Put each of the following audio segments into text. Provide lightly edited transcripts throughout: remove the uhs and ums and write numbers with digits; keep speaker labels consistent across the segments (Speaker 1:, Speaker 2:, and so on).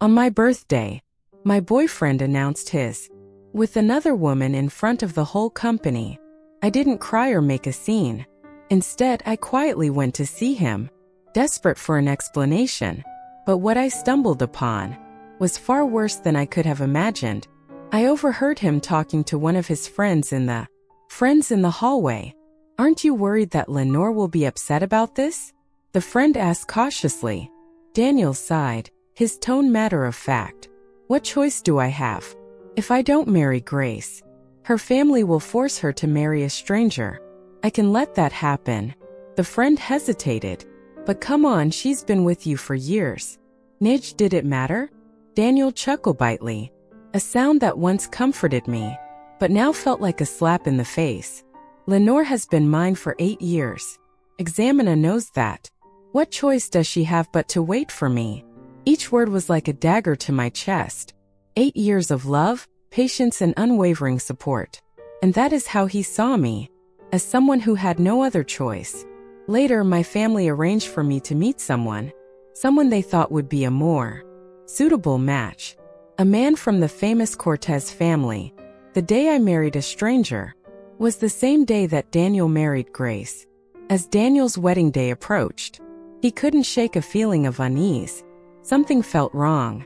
Speaker 1: On my birthday, my boyfriend announced his, with another woman in front of the whole company. I didn't cry or make a scene. Instead, I quietly went to see him, desperate for an explanation. But what I stumbled upon was far worse than I could have imagined. I overheard him talking to one of his friends in the hallway. "Aren't you worried that Lenore will be upset about this?" the friend asked cautiously. Daniel sighed, his tone matter of fact. "What choice do I have? If I don't marry Grace, her family will force her to marry a stranger. I can let that happen." The friend hesitated. "But come on, she's been with you for years." "Nij, did it matter?" Daniel chuckled lightly, a sound that once comforted me, but now felt like a slap in the face. "Lenore has been mine for 8 years. Examina knows that. What choice does she have but to wait for me?" Each word was like a dagger to my chest. 8 years of love, patience, and unwavering support. And that is how he saw me, as someone who had no other choice. Later, my family arranged for me to meet someone they thought would be a more suitable match. A man from the famous Cortez family. The day I married a stranger was the same day that Daniel married Grace. As Daniel's wedding day approached, he couldn't shake a feeling of unease. Something felt wrong.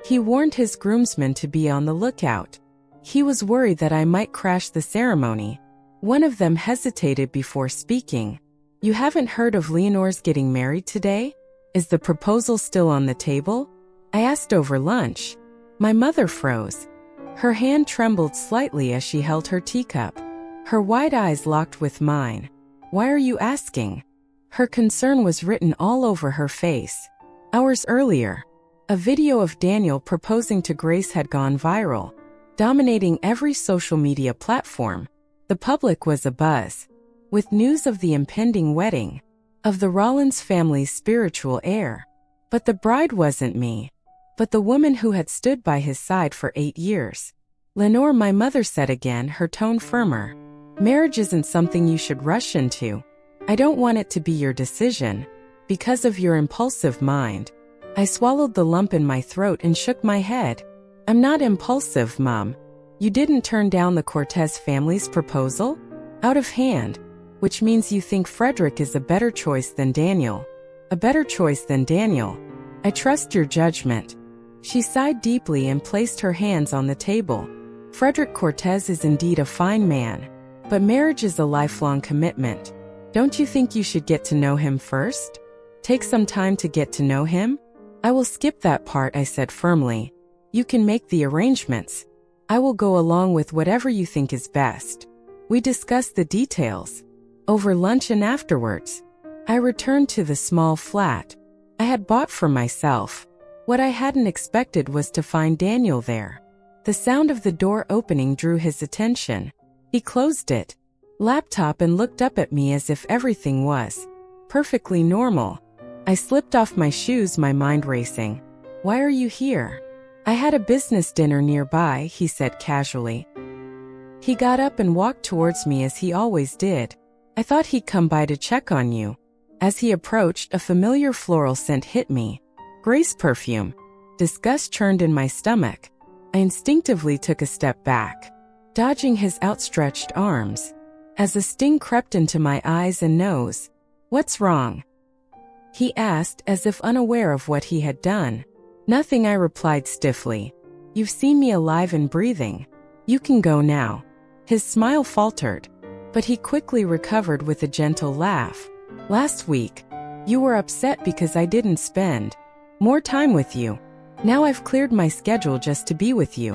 Speaker 1: He warned his groomsmen to be on the lookout. He was worried that I might crash the ceremony. One of them hesitated before speaking. "You haven't heard of Leonore's getting married today? Is the proposal still on the table?" I asked over lunch. My mother froze. Her hand trembled slightly as she held her teacup. Her wide eyes locked with mine. "Why are you asking?" Her concern was written all over her face. Hours earlier, a video of Daniel proposing to Grace had gone viral, dominating every social media platform. The public was abuzz with news of the impending wedding, of the Rollins family's spiritual heir. But the bride wasn't me, but the woman who had stood by his side for 8 years. "Lenore," my mother said again, her tone firmer. "Marriage isn't something you should rush into. I don't want it to be your decision, because of your impulsive mind." I swallowed the lump in my throat and shook my head. "I'm not impulsive, Mom. You didn't turn down the Cortez family's proposal? Out of hand. Which means you think Frederick is a better choice than Daniel." "A better choice than Daniel. I trust your judgment." She sighed deeply and placed her hands on the table. "Frederick Cortez is indeed a fine man, but marriage is a lifelong commitment. Don't you think you should get to know him first? Take some time to get to know him?" "I will skip that part," I said firmly. "You can make the arrangements. I will go along with whatever you think is best." We discussed the details over lunch and afterwards. I returned to the small flat I had bought for myself. What I hadn't expected was to find Daniel there. The sound of the door opening drew his attention. He closed it, laptop, and looked up at me as if everything was perfectly normal. I slipped off my shoes, my mind racing. "Why are you here?" "I had a business dinner nearby," he said casually. He got up and walked towards me as he always did. "I thought he'd come by to check on you." As he approached, a familiar floral scent hit me. Grace perfume. Disgust churned in my stomach. I instinctively took a step back, dodging his outstretched arms, as a sting crept into my eyes and nose. "What's wrong?" he asked, as if unaware of what he had done. "Nothing," I replied stiffly. "You've seen me alive and breathing. You can go now." His smile faltered, but he quickly recovered with a gentle laugh. "Last week, you were upset because I didn't spend more time with you. Now I've cleared my schedule just to be with you,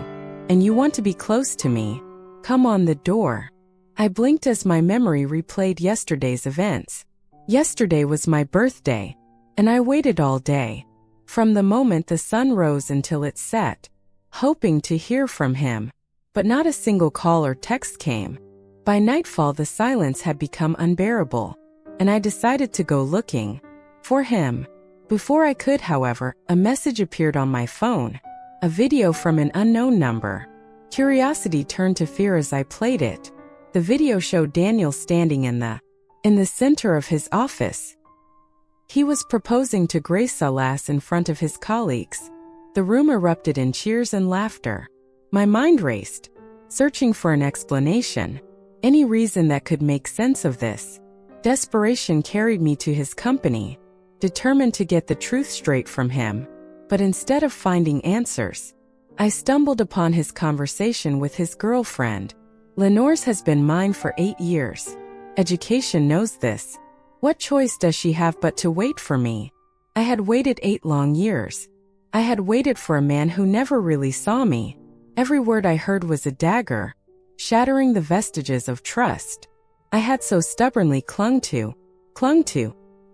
Speaker 1: and you want to be close to me. Come on the door." I blinked as my memory replayed yesterday's events. Yesterday was my birthday, and I waited all day, from the moment the sun rose until it set, hoping to hear from him. But not a single call or text came. By nightfall, the silence had become unbearable, and I decided to go looking for him. Before I could, however, a message appeared on my phone, a video from an unknown number. Curiosity turned to fear as I played it. The video showed Daniel standing in the center of his office. He was proposing to Grace Salas in front of his colleagues. The room erupted in cheers and laughter. My mind raced, searching for an explanation, any reason that could make sense of this. Desperation carried me to his company, determined to get the truth straight from him. But instead of finding answers, I stumbled upon his conversation with his girlfriend. Lenore's has been mine for 8 years. Education knows this. What choice does she have but to wait for me? I had waited 8 long years. I had waited for a man who never really saw me. Every word I heard was a dagger, shattering the vestiges of trust I had so stubbornly clung to.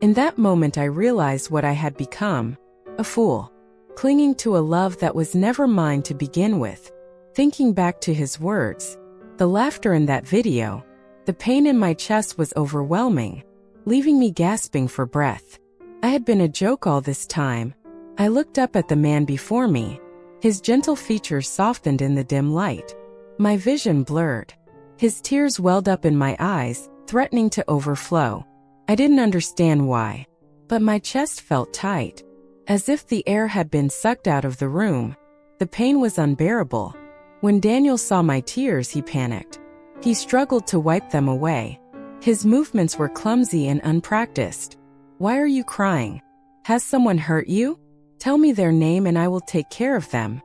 Speaker 1: In that moment I realized what I had become, a fool, clinging to a love that was never mine to begin with. Thinking back to his words, the laughter in that video, the pain in my chest was overwhelming, leaving me gasping for breath. I had been a joke all this time. I looked up at the man before me. His gentle features softened in the dim light. My vision blurred. His tears welled up in my eyes, threatening to overflow. I didn't understand why, but my chest felt tight, as if the air had been sucked out of the room. The pain was unbearable. When Daniel saw my tears, he panicked. He struggled to wipe them away. His movements were clumsy and unpracticed. "Why are you crying? Has someone hurt you? Tell me their name and I will take care of them,"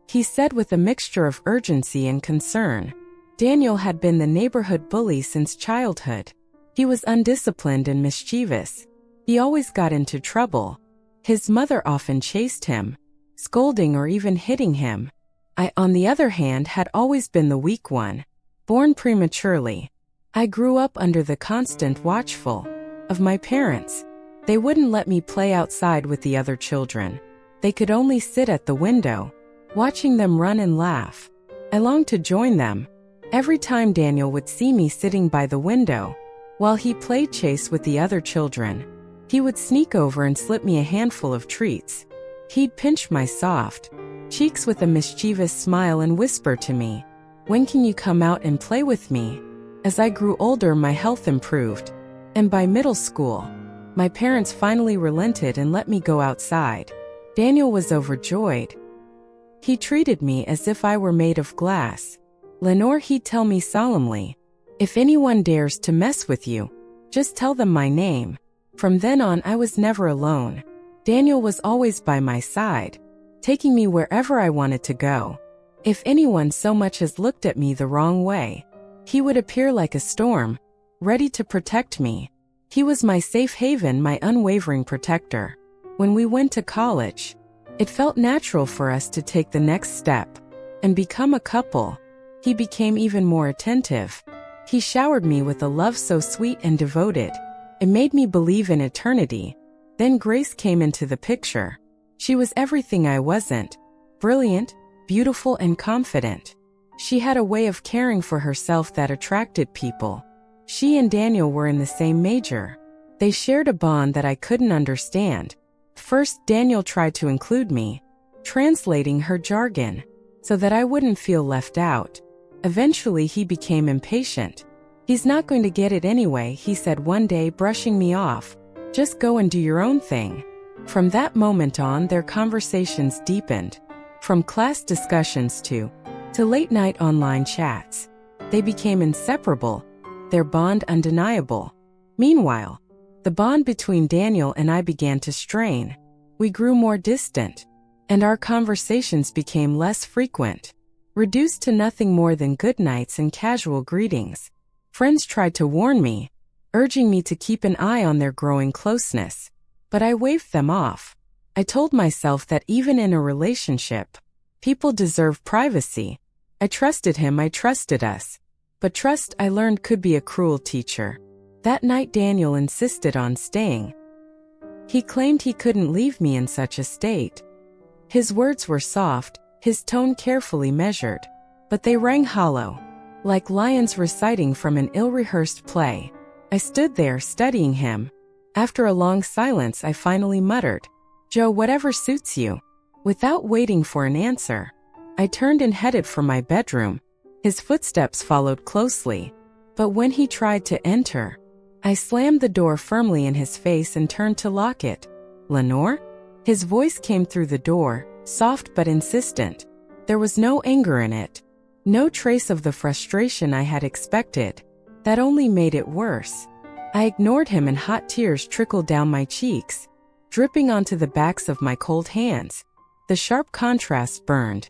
Speaker 1: he said with a mixture of urgency and concern. Daniel had been the neighborhood bully since childhood. He was undisciplined and mischievous. He always got into trouble. His mother often chased him, scolding or even hitting him. I, on the other hand, had always been the weak one, born prematurely. I grew up under the constant watchful of my parents. They wouldn't let me play outside with the other children. They could only sit at the window, watching them run and laugh. I longed to join them. Every time Daniel would see me sitting by the window, while he played chase with the other children, he would sneak over and slip me a handful of treats. He'd pinch my soft cheeks with a mischievous smile and whisper to me, "When can you come out and play with me?" As I grew older, my health improved, and by middle school, my parents finally relented and let me go outside. Daniel was overjoyed. He treated me as if I were made of glass. "Lenore," he'd tell me solemnly, "if anyone dares to mess with you, just tell them my name." From then on, I was never alone. Daniel was always by my side, taking me wherever I wanted to go. If anyone so much as looked at me the wrong way, he would appear like a storm, ready to protect me. He was my safe haven, my unwavering protector. When we went to college, it felt natural for us to take the next step and become a couple. He became even more attentive. He showered me with a love so sweet and devoted. It made me believe in eternity. Then Grace came into the picture. She was everything I wasn't. Brilliant, beautiful, and confident. She had a way of caring for herself that attracted people. She and Daniel were in the same major. They shared a bond that I couldn't understand. First, Daniel tried to include me, translating her jargon, so that I wouldn't feel left out. Eventually, he became impatient. "He's not going to get it anyway," he said one day, brushing me off. "Just go and do your own thing." From that moment on, their conversations deepened. From class discussions to late-night online chats. They became inseparable, their bond undeniable. Meanwhile, the bond between Daniel and I began to strain. We grew more distant, and our conversations became less frequent, reduced to nothing more than good nights and casual greetings. Friends tried to warn me, urging me to keep an eye on their growing closeness, but I waved them off. I told myself that even in a relationship, people deserve privacy. I trusted him, I trusted us. But trust, I learned, could be a cruel teacher. That night Daniel insisted on staying. He claimed he couldn't leave me in such a state. His words were soft, his tone carefully measured, but they rang hollow, like lions reciting from an ill-rehearsed play. I stood there studying him. After a long silence, I finally muttered, "Joe, whatever suits you." Without waiting for an answer, I turned and headed for my bedroom. His footsteps followed closely, but when he tried to enter, I slammed the door firmly in his face and turned to lock it. "Lenore?" His voice came through the door, soft but insistent. There was no anger in it, no trace of the frustration I had expected. That only made it worse. I ignored him and hot tears trickled down my cheeks, dripping onto the backs of my cold hands. The sharp contrast burned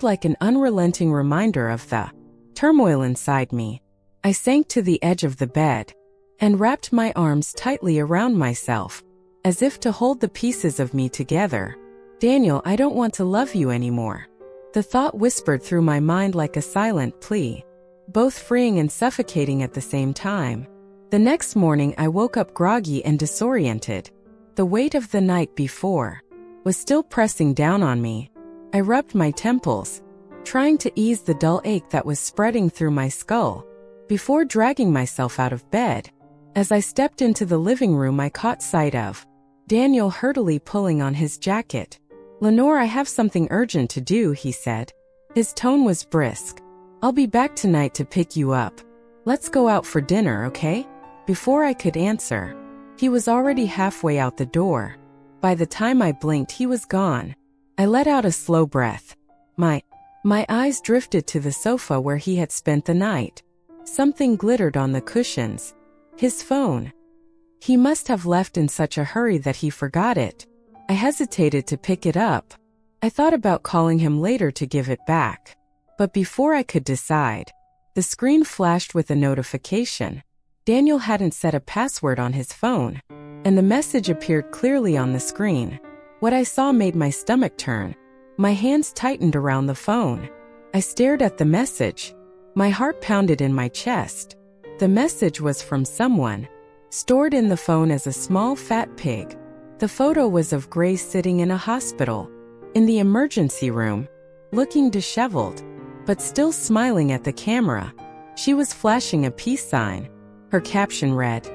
Speaker 1: like an unrelenting reminder of the turmoil inside me. I sank to the edge of the bed and wrapped my arms tightly around myself, as if to hold the pieces of me together. Daniel, I don't want to love you anymore. The thought whispered through my mind like a silent plea, both freeing and suffocating at the same time. The next morning I woke up groggy and disoriented. The weight of the night before was still pressing down on me. I rubbed my temples, trying to ease the dull ache that was spreading through my skull, before dragging myself out of bed. As I stepped into the living room, I caught sight of Daniel hurriedly pulling on his jacket. "Lenore, I have something urgent to do," he said. His tone was brisk. "I'll be back tonight to pick you up. Let's go out for dinner, okay?" Before I could answer, he was already halfway out the door. By the time I blinked, he was gone. I let out a slow breath. My eyes drifted to the sofa where he had spent the night. Something glittered on the cushions. His phone. He must have left in such a hurry that he forgot it. I hesitated to pick it up. I thought about calling him later to give it back. But before I could decide, the screen flashed with a notification. Daniel hadn't set a password on his phone, and the message appeared clearly on the screen. What I saw made my stomach turn. My hands tightened around the phone. I stared at the message. My heart pounded in my chest. The message was from someone. Stored in the phone as a small fat pig. The photo was of Grace sitting in a hospital, in the emergency room, looking disheveled, but still smiling at the camera. She was flashing a peace sign. Her caption read,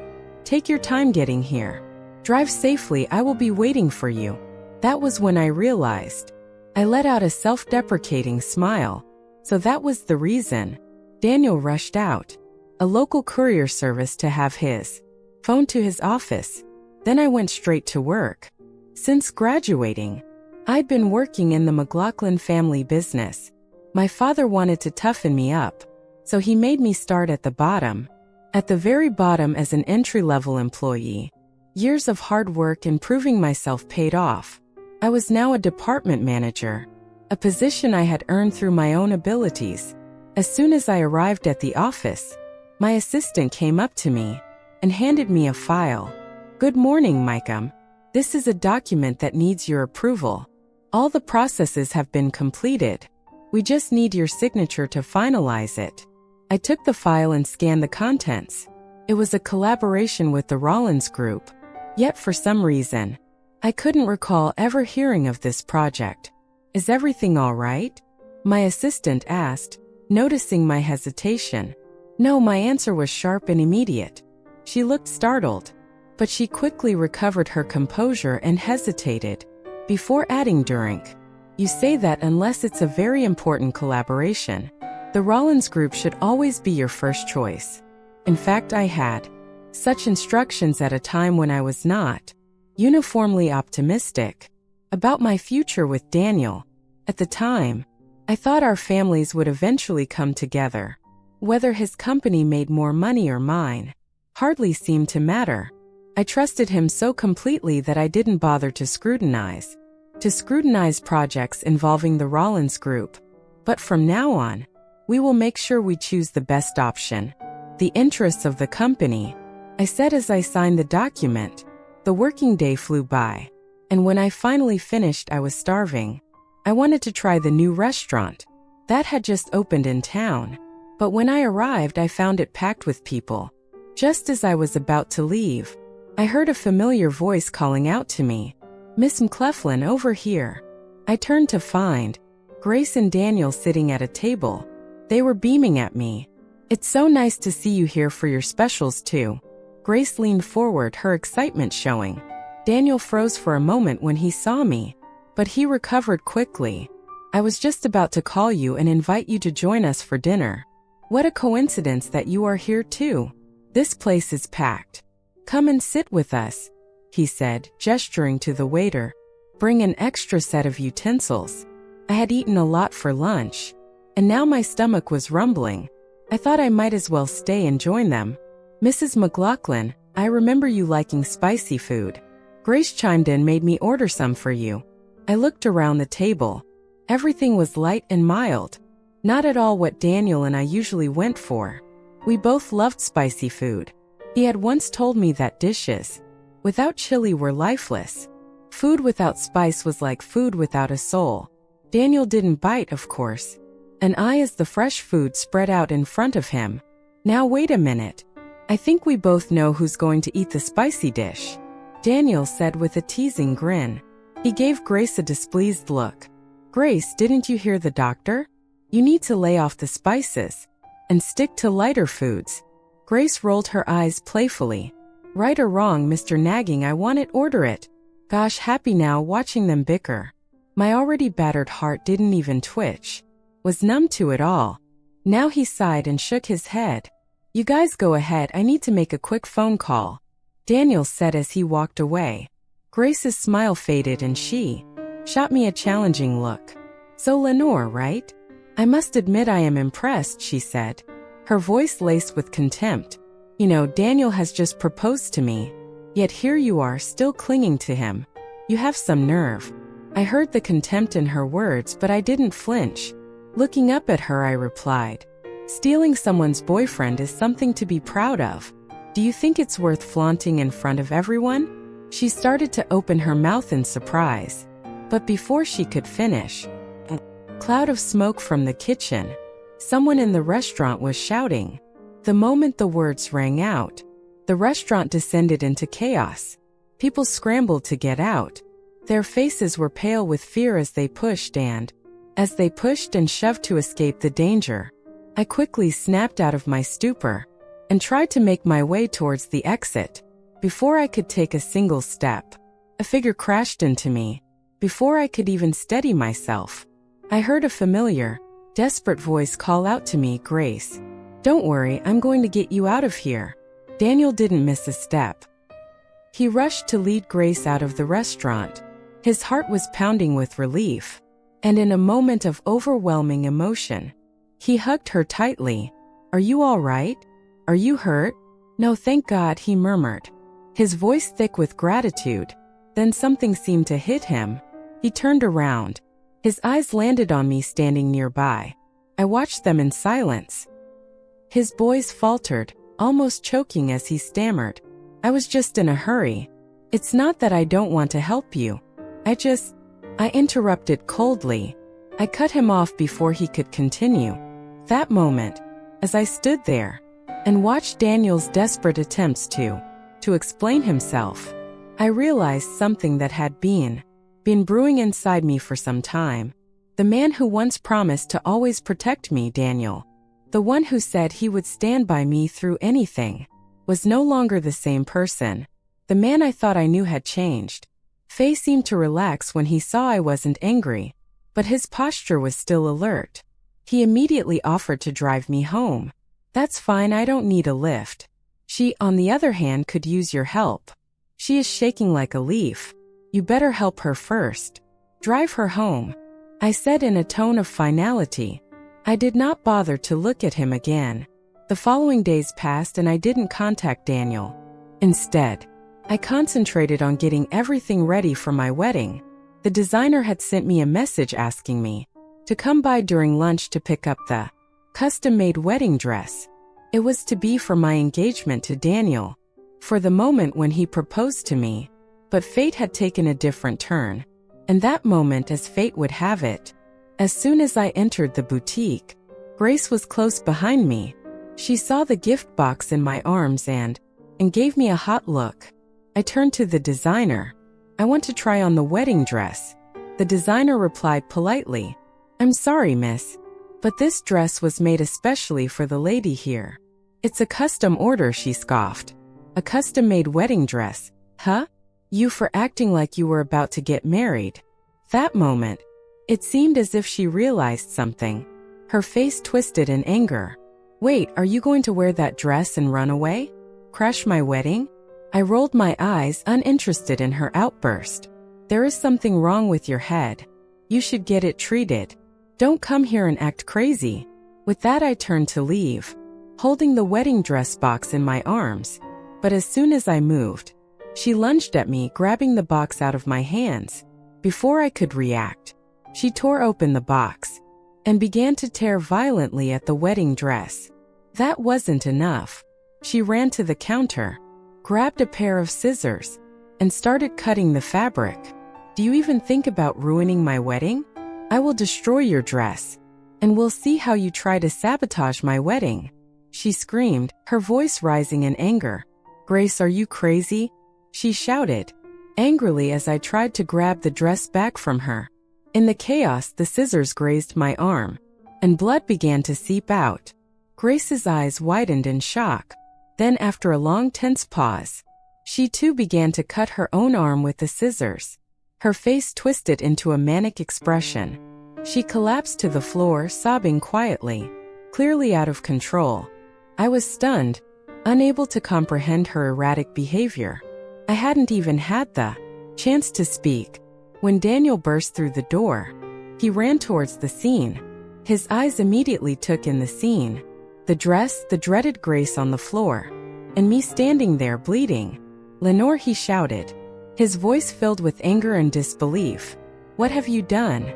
Speaker 1: "Take your time getting here. Drive safely, I will be waiting for you." That was when I realized. I let out a self-deprecating smile. So that was the reason. Daniel rushed out, a local courier service, to have his phone to his office. Then I went straight to work. Since graduating, I'd been working in the McLaughlin family business. My father wanted to toughen me up, so he made me start at the bottom. At the very bottom as an entry-level employee. Years of hard work and proving myself paid off. I was now a department manager, a position I had earned through my own abilities. As soon as I arrived at the office, my assistant came up to me and handed me a file. "Good morning, Micah. This is a document that needs your approval. All the processes have been completed. We just need your signature to finalize it." I took the file and scanned the contents. It was a collaboration with the Rollins Group. Yet for some reason, I couldn't recall ever hearing of this project. "Is everything all right?" my assistant asked, noticing my hesitation. "No," my answer was sharp and immediate. She looked startled, but she quickly recovered her composure and hesitated, before adding, "You say that unless it's a very important collaboration. The Rollins Group should always be your first choice." In fact, I had such instructions at a time when I was not uniformly optimistic about my future with Daniel. At the time, I thought our families would eventually come together. Whether his company made more money or mine hardly seemed to matter. I trusted him so completely that I didn't bother to scrutinize projects involving the Rollins Group. But from now on, we will make sure we choose the best option. The interests of the company, I said as I signed the document. The working day flew by, and when I finally finished, I was starving. I wanted to try the new restaurant that had just opened in town, but when I arrived, I found it packed with people. Just as I was about to leave, I heard a familiar voice calling out to me, "Miss McLaughlin, over here." I turned to find Grace and Daniel sitting at a table. They were beaming at me. "It's so nice to see you here for your specials too." Grace leaned forward, her excitement showing. Daniel froze for a moment when he saw me, but he recovered quickly. "I was just about to call you and invite you to join us for dinner. What a coincidence that you are here too. This place is packed. Come and sit with us," he said, gesturing to the waiter. bring an extra set of utensils. I had eaten a lot for lunch, and now my stomach was rumbling. I thought I might as well stay and join them. Mrs. McLaughlin, I remember you liking spicy food. Grace chimed in, made me order some for you. I looked around the table. Everything was light and mild. Not at all what Daniel and I usually went for. We both loved spicy food. He had once told me that dishes without chili were lifeless. Food without spice was like food without a soul. Daniel didn't bite, of course, and I as the fresh food spread out in front of him. Now wait a minute. I think we both know who's going to eat the spicy dish, Daniel said with a teasing grin. He gave Grace a displeased look. Grace, didn't you hear the doctor? You need to lay off the spices and stick to lighter foods. Grace rolled her eyes playfully. Right or wrong, Mr. Nagging, I want it, order it. Gosh, happy now watching them bicker. My already battered heart didn't even twitch. Was numb to it all. Now he sighed and shook his head. You guys go ahead, I need to make a quick phone call, Daniel said as he walked away. Grace's smile faded and she shot me a challenging look. So Lenore, right? I must admit I am impressed, she said, her voice laced with contempt. You know, Daniel has just proposed to me, yet here you are still clinging to him. You have some nerve. I heard the contempt in her words, but I didn't flinch. Looking up at her, I replied, stealing someone's boyfriend is something to be proud of. Do you think it's worth flaunting in front of everyone? She started to open her mouth in surprise, but before she could finish, a cloud of smoke from the kitchen. Someone in the restaurant was shouting. The moment the words rang out, the restaurant descended into chaos. People scrambled to get out. Their faces were pale with fear as they pushed and shoved to escape the danger. I quickly snapped out of my stupor and tried to make my way towards the exit. Before I could take a single step, a figure crashed into me. Before I could even steady myself, I heard a familiar, desperate voice call out to me, Grace. Don't worry, I'm going to get you out of here. Daniel didn't miss a step. He rushed to lead Grace out of the restaurant. His heart was pounding with relief, and in a moment of overwhelming emotion, he hugged her tightly. Are you all right? Are you hurt? No, thank God, he murmured, his voice thick with gratitude. Then something seemed to hit him. He turned around. His eyes landed on me standing nearby. I watched them in silence. His voice faltered, almost choking as he stammered. I was just in a hurry. It's not that I don't want to help you. I interrupted coldly. I cut him off before he could continue. That moment, as I stood there and watched Daniel's desperate attempts to explain himself, I realized something that had been brewing inside me for some time. The man who once promised to always protect me, Daniel, the one who said he would stand by me through anything, was no longer the same person. The man I thought I knew had changed. Faye seemed to relax when he saw I wasn't angry, but his posture was still alert. He immediately offered to drive me home. That's fine, I don't need a lift. She, on the other hand, could use your help. She is shaking like a leaf. You better help her first. Drive her home, I said in a tone of finality. I did not bother to look at him again. The following days passed and I didn't contact Daniel. Instead, I concentrated on getting everything ready for my wedding. The designer had sent me a message asking me to come by during lunch to pick up the custom-made wedding dress. It was to be for my engagement to Daniel, for the moment when he proposed to me. But fate had taken a different turn. And that moment, as fate would have it, as soon as I entered the boutique, Grace was close behind me. She saw the gift box in my arms and gave me a hot look. I turned to the designer. I want to try on the wedding dress. The designer replied politely, I'm sorry, miss, but this dress was made especially for the lady here. It's a custom order, she scoffed. A custom-made wedding dress, huh? You for acting like you were about to get married. That moment, it seemed as if she realized something. Her face twisted in anger. Wait, are you going to wear that dress and run away? Crash my wedding? I rolled my eyes, uninterested in her outburst. There is something wrong with your head. You should get it treated. Don't come here and act crazy." With that, I turned to leave, holding the wedding dress box in my arms. But as soon as I moved, she lunged at me, grabbing the box out of my hands. Before I could react, she tore open the box and began to tear violently at the wedding dress. That wasn't enough. She ran to the counter, grabbed a pair of scissors, and started cutting the fabric. "Do you even think about ruining my wedding? I will destroy your dress, and we'll see how you try to sabotage my wedding," she screamed, her voice rising in anger. "Grace, are you crazy?" she shouted, angrily as I tried to grab the dress back from her. In the chaos, the scissors grazed my arm, and blood began to seep out. Grace's eyes widened in shock. Then, after a long, tense pause, she too began to cut her own arm with the scissors. Her face twisted into a manic expression. She collapsed to the floor, sobbing quietly, clearly out of control. I was stunned, unable to comprehend her erratic behavior. I hadn't even had the chance to speak when Daniel burst through the door. He ran towards the scene. His eyes immediately took in the scene. The dress, the dreaded Grace on the floor, and me standing there bleeding. "Lenore," he shouted, his voice filled with anger and disbelief. "What have you done?"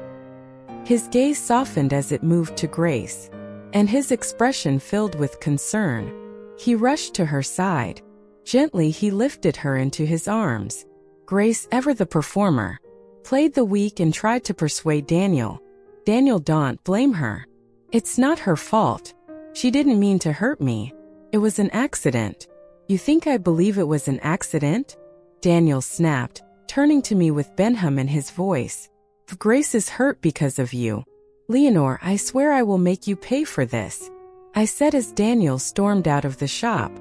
Speaker 1: His gaze softened as it moved to Grace, and his expression filled with concern. He rushed to her side. Gently, he lifted her into his arms. Grace, ever the performer, played the weak and tried to persuade Daniel. "Daniel, don't blame her. It's not her fault. She didn't mean to hurt me. It was an accident." "You think I believe it was an accident?" Daniel snapped, turning to me with Benham in his voice. "Grace is hurt because of you. Leonore, I swear I will make you pay for this," I said as Daniel stormed out of the shop,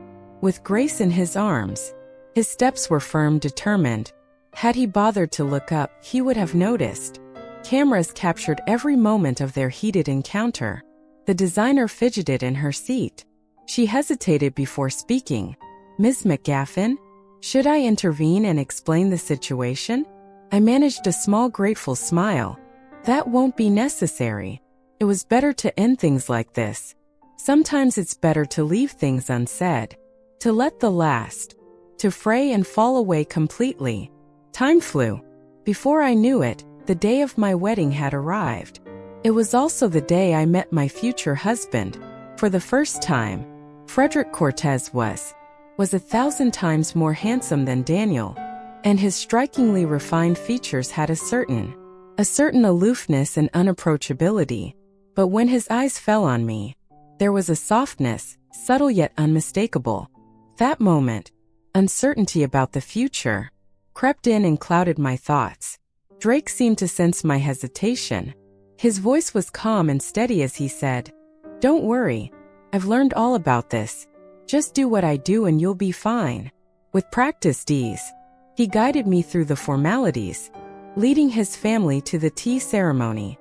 Speaker 1: with Grace in his arms. His steps were firm, determined. Had he bothered to look up, he would have noticed. Cameras captured every moment of their heated encounter. The designer fidgeted in her seat. She hesitated before speaking. "Ms. McGaffin, should I intervene and explain the situation?" I managed a small, grateful smile. "That won't be necessary. It was better to end things like this. Sometimes it's better to leave things unsaid, to let the last, to fray and fall away completely." Time flew. Before I knew it, the day of my wedding had arrived. It was also the day I met my future husband. For the first time, Frederick Cortez was 1,000 times more handsome than Daniel, and his strikingly refined features had a certain aloofness and unapproachability. But when his eyes fell on me, there was a softness, subtle yet unmistakable. That moment, uncertainty about the future crept in and clouded my thoughts. Drake seemed to sense my hesitation. His voice was calm and steady as he said, "Don't worry. I've learned all about this. Just do what I do and you'll be fine." With practiced ease, he guided me through the formalities, leading his family to the tea ceremony.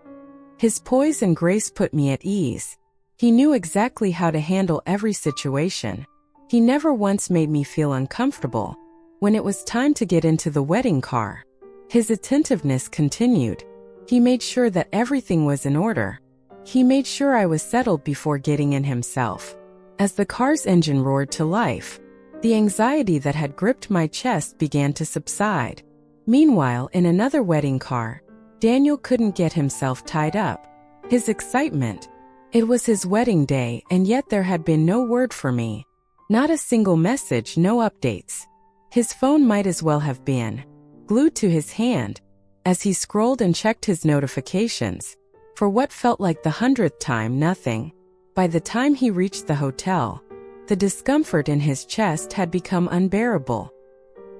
Speaker 1: His poise and grace put me at ease. He knew exactly how to handle every situation. He never once made me feel uncomfortable. When it was time to get into the wedding car, his attentiveness continued. He made sure that everything was in order. He made sure I was settled before getting in himself. As the car's engine roared to life, the anxiety that had gripped my chest began to subside. Meanwhile, in another wedding car, Daniel couldn't get himself tied up. His excitement. It was his wedding day, and yet there had been no word for me. Not a single message, no updates. His phone might as well have been glued to his hand as he scrolled and checked his notifications. For what felt like the 100th time, nothing. By the time he reached the hotel, the discomfort in his chest had become unbearable.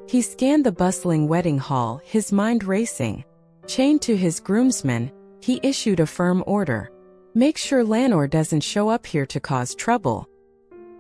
Speaker 1: He scanned the bustling wedding hall, his mind racing. Chained to his groomsmen, he issued a firm order. "Make sure Lanor doesn't show up here to cause trouble."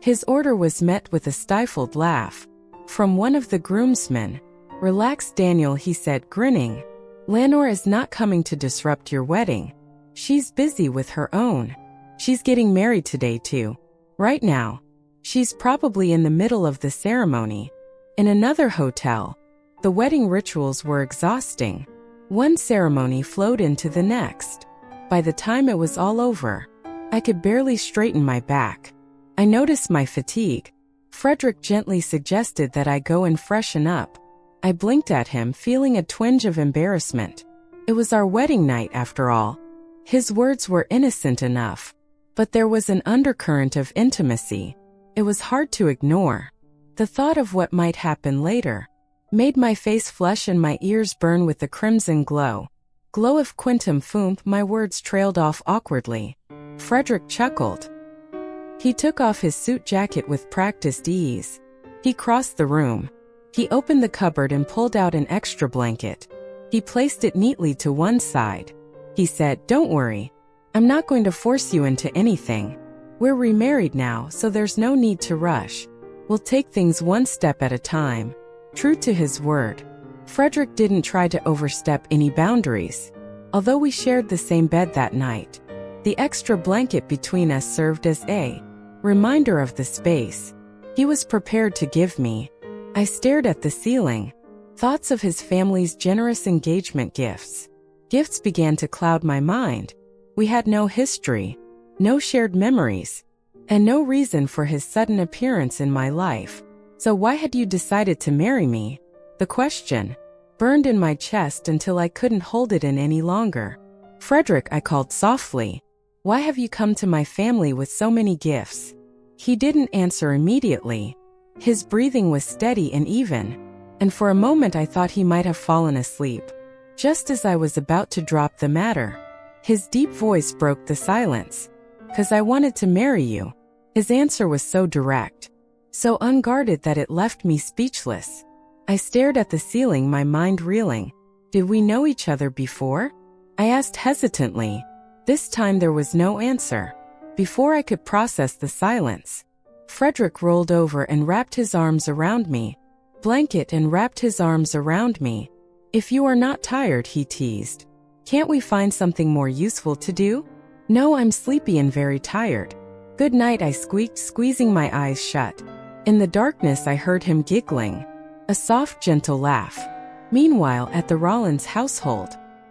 Speaker 1: His order was met with a stifled laugh from one of the groomsmen. "Relax, Daniel," he said, grinning. "Lanor is not coming to disrupt your wedding. She's busy with her own. She's getting married today too. Right now. She's probably in the middle of the ceremony, in another hotel." The wedding rituals were exhausting. One ceremony flowed into the next. By the time it was all over, I could barely straighten my back. I noticed my fatigue. Frederick gently suggested that I go and freshen up. I blinked at him, feeling a twinge of embarrassment. It was our wedding night, after all. His words were innocent enough, but there was an undercurrent of intimacy. It was hard to ignore. The thought of what might happen later made my face flush and my ears burn with the crimson glow. Glow of quantum fump. My words trailed off awkwardly. Frederick chuckled. He took off his suit jacket with practiced ease. He crossed the room. He opened the cupboard and pulled out an extra blanket. He placed it neatly to one side. He said, "Don't worry. I'm not going to force you into anything. We're remarried now, so there's no need to rush. We'll take things one step at a time." True to his word, Frederick didn't try to overstep any boundaries. Although we shared the same bed that night, the extra blanket between us served as a reminder of the space he was prepared to give me. I stared at the ceiling. Thoughts of his family's generous engagement gifts began to cloud my mind. We had no history, no shared memories, and no reason for his sudden appearance in my life. "So why had you decided to marry me?" The question burned in my chest until I couldn't hold it in any longer. "Frederick," I called softly, "why have you come to my family with so many gifts?" He didn't answer immediately. His breathing was steady and even, and for a moment I thought he might have fallen asleep. Just as I was about to drop the matter, his deep voice broke the silence. "'Cause I wanted to marry you." His answer was so direct, so unguarded that it left me speechless. I stared at the ceiling, my mind reeling. Did we know each other before? I asked hesitantly. This time there was no answer. Before I could process the silence, Frederick rolled over and wrapped his arms around me. Blanket and wrapped his arms around me. "If you are not tired," he teased, "can't we find something more useful to do?" "No, I'm sleepy and very tired." "Good night," I squeaked, squeezing my eyes shut. In the darkness I heard him giggling. A soft, gentle laugh. Meanwhile, at the Rollins household,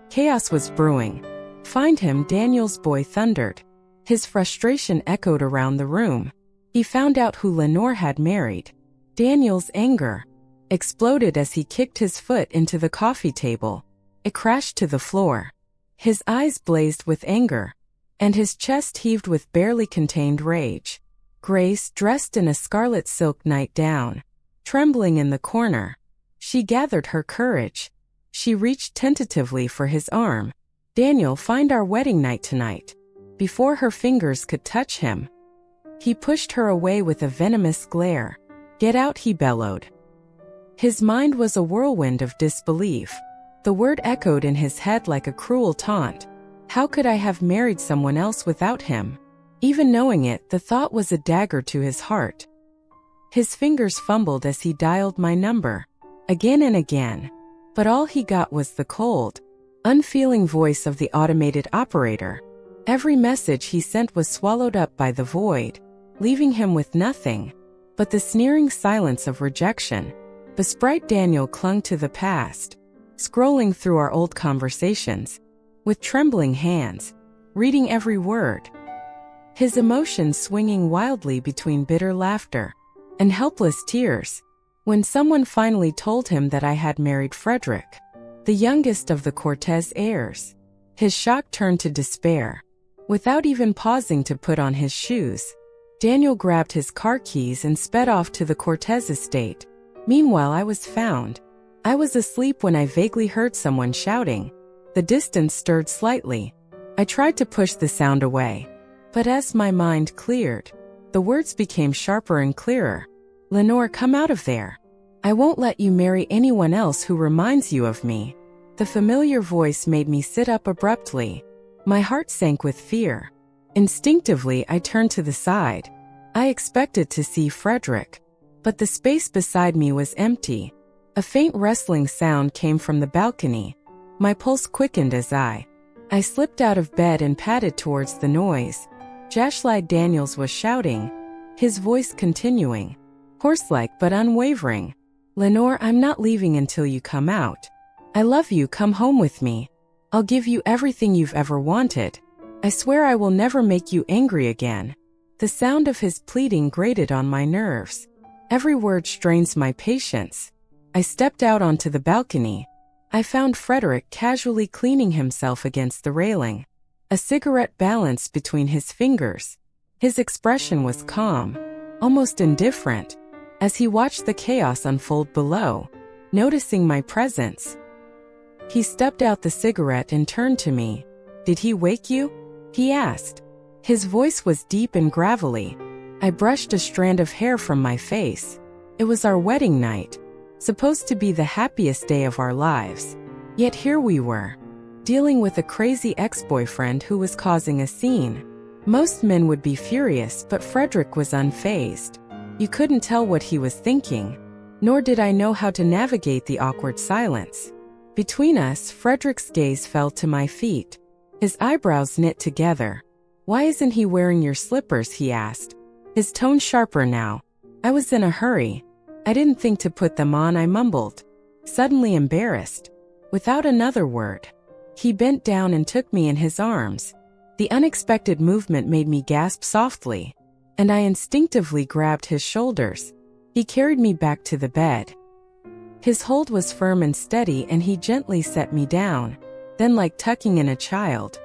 Speaker 1: chaos was brewing. "Find him," Daniel's boy thundered. His frustration echoed around the room. He found out who Lenore had married. Daniel's anger exploded as he kicked his foot into the coffee table. It crashed to the floor. His eyes blazed with anger, and his chest heaved with barely contained rage. Grace, dressed in a scarlet silk nightgown, trembling in the corner. She gathered her courage. She reached tentatively for his arm. "Daniel, find our wedding night tonight." Before her fingers could touch him, he pushed her away with a venomous glare. "Get out," he bellowed. His mind was a whirlwind of disbelief. The word echoed in his head like a cruel taunt. How could I have married someone else without him? Even knowing it, the thought was a dagger to his heart. His fingers fumbled as he dialed my number, again and again, but all he got was the cold, unfeeling voice of the automated operator. Every message he sent was swallowed up by the void, leaving him with nothing but the sneering silence of rejection. The sprite Daniel clung to the past, scrolling through our old conversations, with trembling hands, reading every word. His emotions swinging wildly between bitter laughter and helpless tears. When someone finally told him that I had married Frederick, the youngest of the Cortez heirs, his shock turned to despair. Without even pausing to put on his shoes, Daniel grabbed his car keys and sped off to the Cortez estate. Meanwhile, I was found. I was asleep when I vaguely heard someone shouting. The distance stirred slightly. I tried to push the sound away, but as my mind cleared, the words became sharper and clearer. "Lenore, come out of there. I won't let you marry anyone else who reminds you of me." The familiar voice made me sit up abruptly. My heart sank with fear. Instinctively, I turned to the side. I expected to see Frederick, but the space beside me was empty. A faint rustling sound came from the balcony. My pulse quickened as I slipped out of bed and padded towards the noise. Jashlide Daniels was shouting, his voice continuing, hoarse-like but unwavering. "Lenore, I'm not leaving until you come out. I love you, come home with me. I'll give you everything you've ever wanted. I swear I will never make you angry again." The sound of his pleading grated on my nerves. Every word strains my patience. I stepped out onto the balcony. I found Frederick casually cleaning himself against the railing, a cigarette balanced between his fingers. His expression was calm, almost indifferent, as he watched the chaos unfold below, noticing my presence. He stubbed out the cigarette and turned to me. "Did he wake you?" he asked. His voice was deep and gravelly. I brushed a strand of hair from my face. It was our wedding night, supposed to be the happiest day of our lives. Yet here we were, dealing with a crazy ex-boyfriend who was causing a scene. Most men would be furious, but Frederick was unfazed. You couldn't tell what he was thinking, nor did I know how to navigate the awkward silence. Between us, Frederick's gaze fell to my feet. His eyebrows knit together. "Why isn't he wearing your slippers?" he asked, his tone sharper now. I was in a hurry. "I didn't think to put them on," I mumbled, suddenly embarrassed. Without another word, he bent down and took me in his arms. The unexpected movement made me gasp softly, and I instinctively grabbed his shoulders. He carried me back to the bed. His hold was firm and steady, and he gently set me down. Then, like tucking in a child,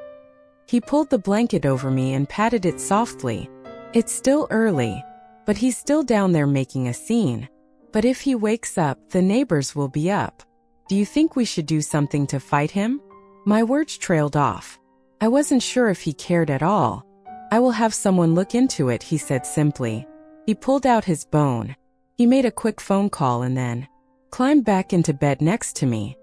Speaker 1: he pulled the blanket over me and patted it softly. "It's still early, but he's still down there making a scene. But if he wakes up, the neighbors will be up. Do you think we should do something to fight him?" My words trailed off. I wasn't sure if he cared at all. "I will have someone look into it," he said simply. He pulled out his bone. He made a quick phone call and then climbed back into bed next to me.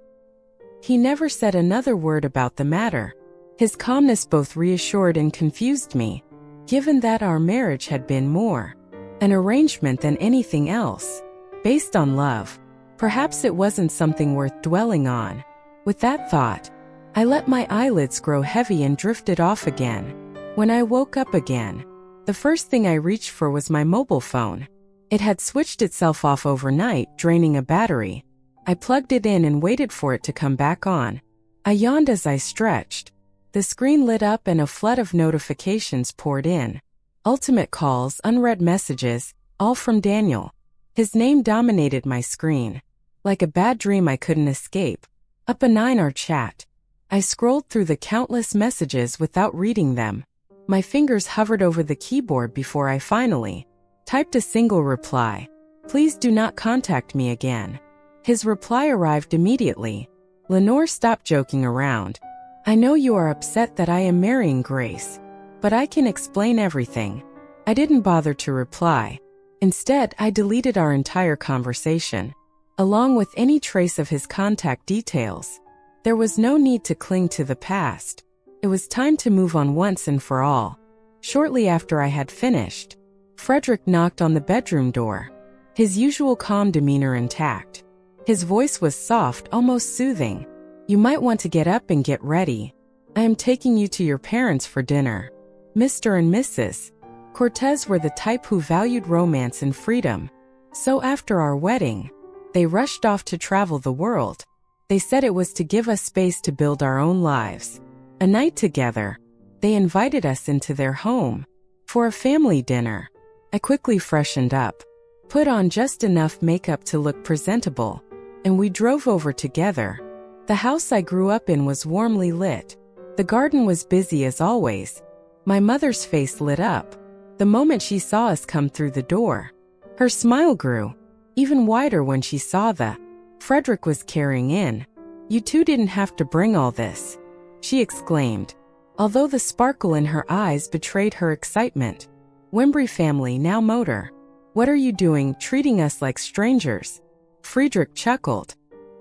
Speaker 1: He never said another word about the matter. His calmness both reassured and confused me, given that our marriage had been more an arrangement than anything else, based on love. Perhaps it wasn't something worth dwelling on. With that thought, I let my eyelids grow heavy and drifted off again. When I woke up again, the first thing I reached for was my mobile phone. It had switched itself off overnight, draining a battery. I plugged it in and waited for it to come back on. I yawned as I stretched. The screen lit up and a flood of notifications poured in. Ultimate calls, unread messages, all from Daniel. His name dominated my screen. Like a bad dream I couldn't escape. Up a 9-hour chat. I scrolled through the countless messages without reading them. My fingers hovered over the keyboard before I finally typed a single reply. "Please do not contact me again." His reply arrived immediately. "Lenore, stop joking around. I know you are upset that I am marrying Grace, but I can explain everything." I didn't bother to reply. Instead, I deleted our entire conversation, along with any trace of his contact details. There was no need to cling to the past. It was time to move on once and for all. Shortly after I had finished, Frederick knocked on the bedroom door, his usual calm demeanor intact. His voice was soft, almost soothing. "You might want to get up and get ready. I am taking you to your parents for dinner." Mr. and Mrs. Cortez were the type who valued romance and freedom. So after our wedding, they rushed off to travel the world. They said it was to give us space to build our own lives. A night together, they invited us into their home for a family dinner. I quickly freshened up, put on just enough makeup to look presentable, and we drove over together. The house I grew up in was warmly lit. The garden was busy as always. My mother's face lit up the moment she saw us come through the door. Her smile grew even wider when she saw the Frederick was carrying in. "You two didn't have to bring all this," she exclaimed, although the sparkle in her eyes betrayed her excitement. "Wembry family now motor. What are you doing, treating us like strangers?" Friedrich chuckled.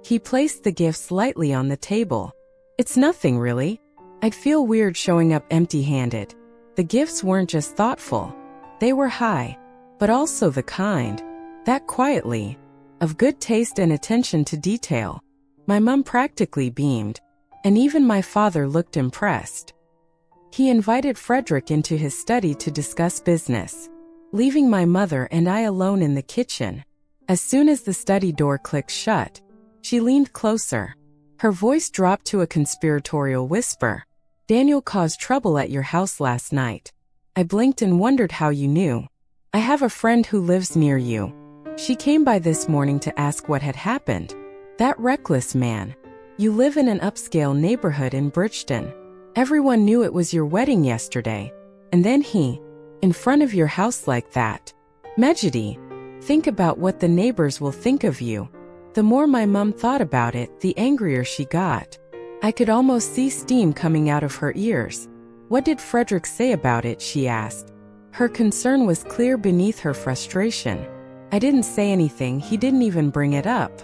Speaker 1: He placed the gifts lightly on the table. "It's nothing really. I'd feel weird showing up empty-handed." The gifts weren't just thoughtful. They were high, but also the kind that quietly, of good taste and attention to detail. My mom practically beamed, and even my father looked impressed. He invited Frederick into his study to discuss business, leaving my mother and I alone in the kitchen. As soon as the study door clicked shut, she leaned closer. Her voice dropped to a conspiratorial whisper. Daniel caused trouble at your house last night. I blinked and wondered how you knew. I have a friend who lives near you. She came by this morning to ask what had happened. That reckless man. You live in an upscale neighborhood in Bridgeton. Everyone knew it was your wedding yesterday. And then he, in front of your house like that. Mejidi, think about what the neighbors will think of you. The more my mom thought about it, the angrier she got. I could almost see steam coming out of her ears. What did Frederick say about it, she asked. Her concern was clear beneath her frustration. I didn't say anything, he didn't even bring it up.